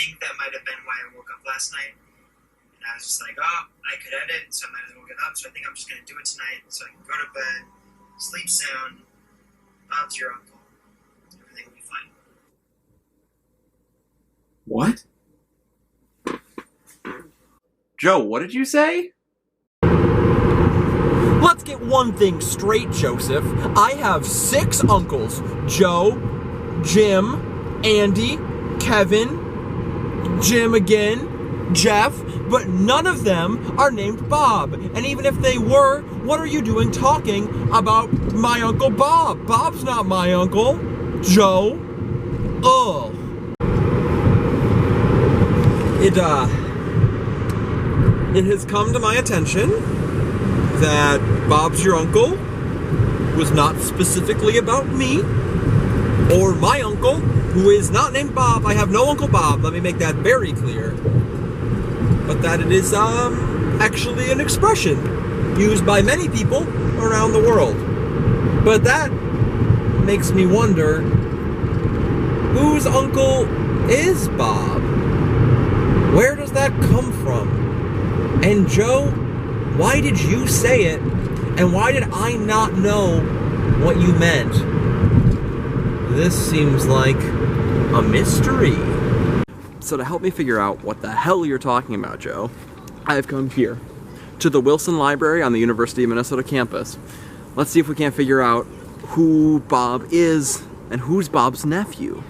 think that might have been why I woke up last night. And I was just like, oh, I could edit, so I might as well get up. So I think I'm just going to do it tonight so I can go to bed, sleep sound. Bob's your uncle. Everything will be fine. What? Joe, what did you say? Let's get one thing straight, Joseph. I have 6 uncles. Joe, Jim, Andy, Kevin, Jim again, Jeff, but none of them are named Bob. And even if they were, what are you doing talking about my Uncle Bob? Bob's not my uncle. Joe. Ugh. It has come to my attention that Bob's your uncle was not specifically about me or my uncle, who is not named Bob. I have no Uncle Bob, let me make that very clear. But that it is actually an expression used by many people around the world. But that makes me wonder, whose uncle is Bob? Where does that come from? And Joe, why did you say it? And why did I not know what you meant? This seems like a mystery. So to help me figure out what the hell you're talking about, Joe, I've come here to the Wilson Library on the University of Minnesota campus. Let's see if we can't figure out who Bob is and who's Bob's nephew.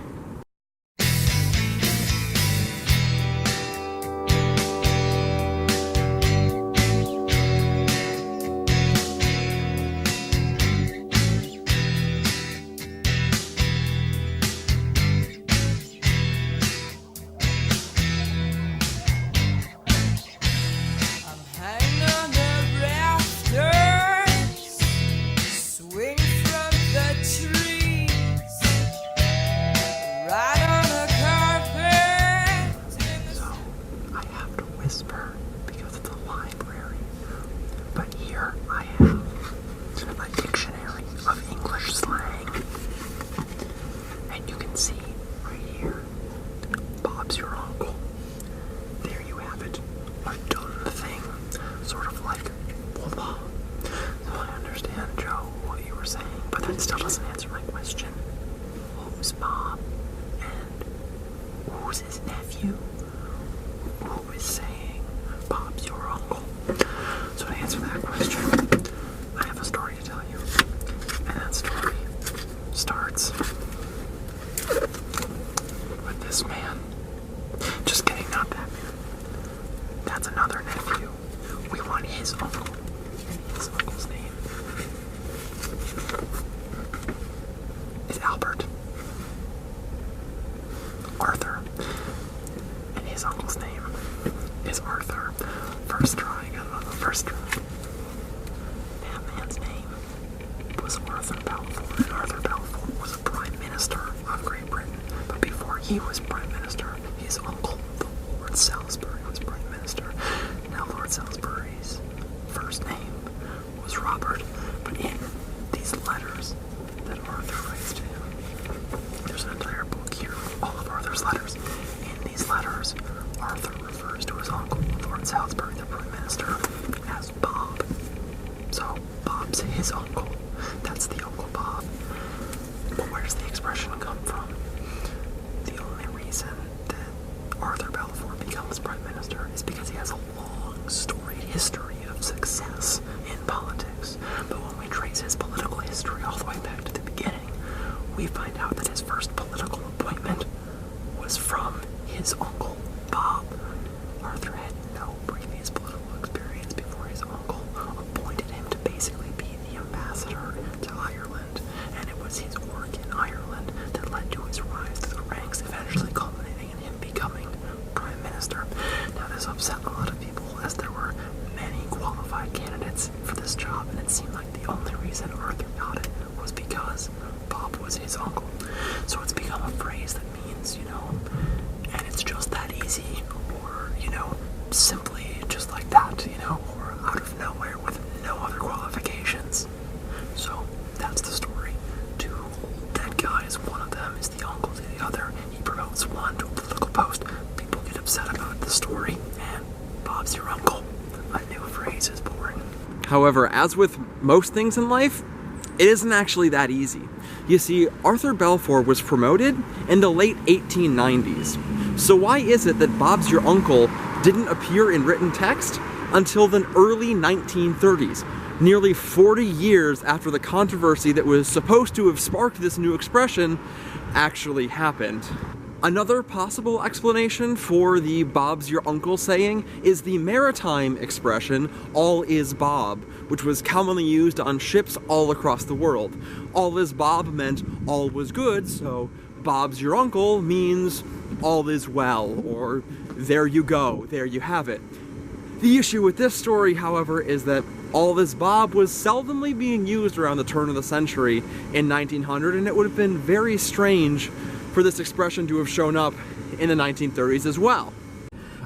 Still doesn't answer my question. Who's Bob? And who's his nephew? Who is saying Bob's your uncle? So to answer that question, I have a story to tell you. And that story starts with this man. Just kidding, not that man. That's another nephew. We want his uncle. His uncle's name is Albert. Arthur. And his uncle's name is Arthur. First try, got it on the first try. That man's name was Arthur Balfour, and Arthur Balfour was a Prime Minister of Great Britain. But before he was Prime Minister, his uncle, the Lord Salisbury, was Prime Minister. Now Lord Salisbury's first name was Robert, but in these letters that Arthur writes to him, there's an entire book here of all of Arthur's letters. In these letters, Arthur refers to his uncle, Lord Salisbury, the Prime Minister, as Bob. So, Bob's his uncle. That's the Uncle Bob. But where does the expression come from? The only reason that Arthur Balfour becomes Prime Minister is because he has a long, storied history of success in politics. But when we trace his political history all the way back to the beginning, we find out that his first political appointment was from his uncle, Bob. Arthur had no previous political experience before his uncle appointed him to basically be the ambassador to Ireland, and it was his work in Ireland that led to his rise to the ranks, eventually culminating in him becoming Prime Minister. Now, this upset a lot of people, as there were many qualified candidates for this job, and it seemed like the only reason Arthur got it was because Bob was his uncle. So it's become a phrase that means, and it's just that easy, or, simply just like that, or out of nowhere with no other qualifications. So that's the story. Two old dead guys, one of them is the uncle to the upset about the story, and Bob's your uncle. A new phrase is born. However, as with most things in life, it isn't actually that easy. You see, Arthur Balfour was promoted in the late 1890s. So why is it that Bob's Your Uncle didn't appear in written text until the early 1930s, nearly 40 years after the controversy that was supposed to have sparked this new expression actually happened? Another possible explanation for the Bob's Your Uncle saying is the maritime expression, all is Bob, which was commonly used on ships all across the world. All is Bob meant all was good, so Bob's Your Uncle means all is well, or there you go, there you have it. The issue with this story, however, is that all is Bob was seldomly being used around the turn of the century in 1900, and it would have been very strange for this expression to have shown up in the 1930s as well.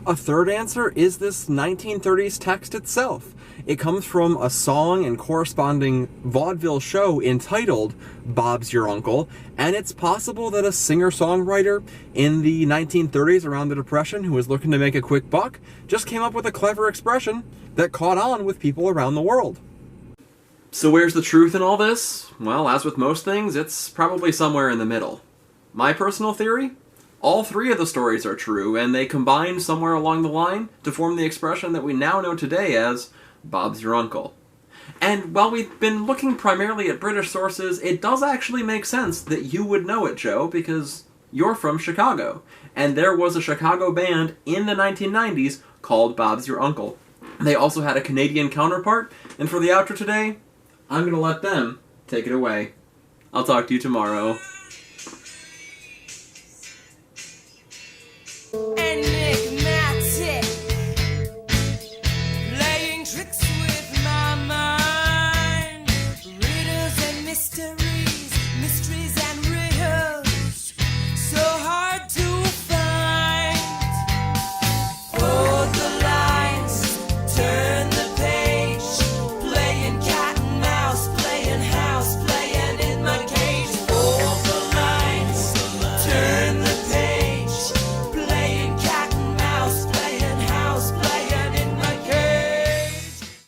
A third answer is this 1930s text itself. It comes from a song and corresponding vaudeville show entitled Bob's Your Uncle, and it's possible that a singer-songwriter in the 1930s around the Depression who was looking to make a quick buck just came up with a clever expression that caught on with people around the world. So where's the truth in all this? Well, as with most things, it's probably somewhere in the middle. My personal theory? All three of the stories are true, and they combine somewhere along the line to form the expression that we now know today as Bob's Your Uncle. And while we've been looking primarily at British sources, it does actually make sense that you would know it, Joe, because you're from Chicago. And there was a Chicago band in the 1990s called Bob's Your Uncle. They also had a Canadian counterpart, and for the outro today, I'm going to let them take it away. I'll talk to you tomorrow.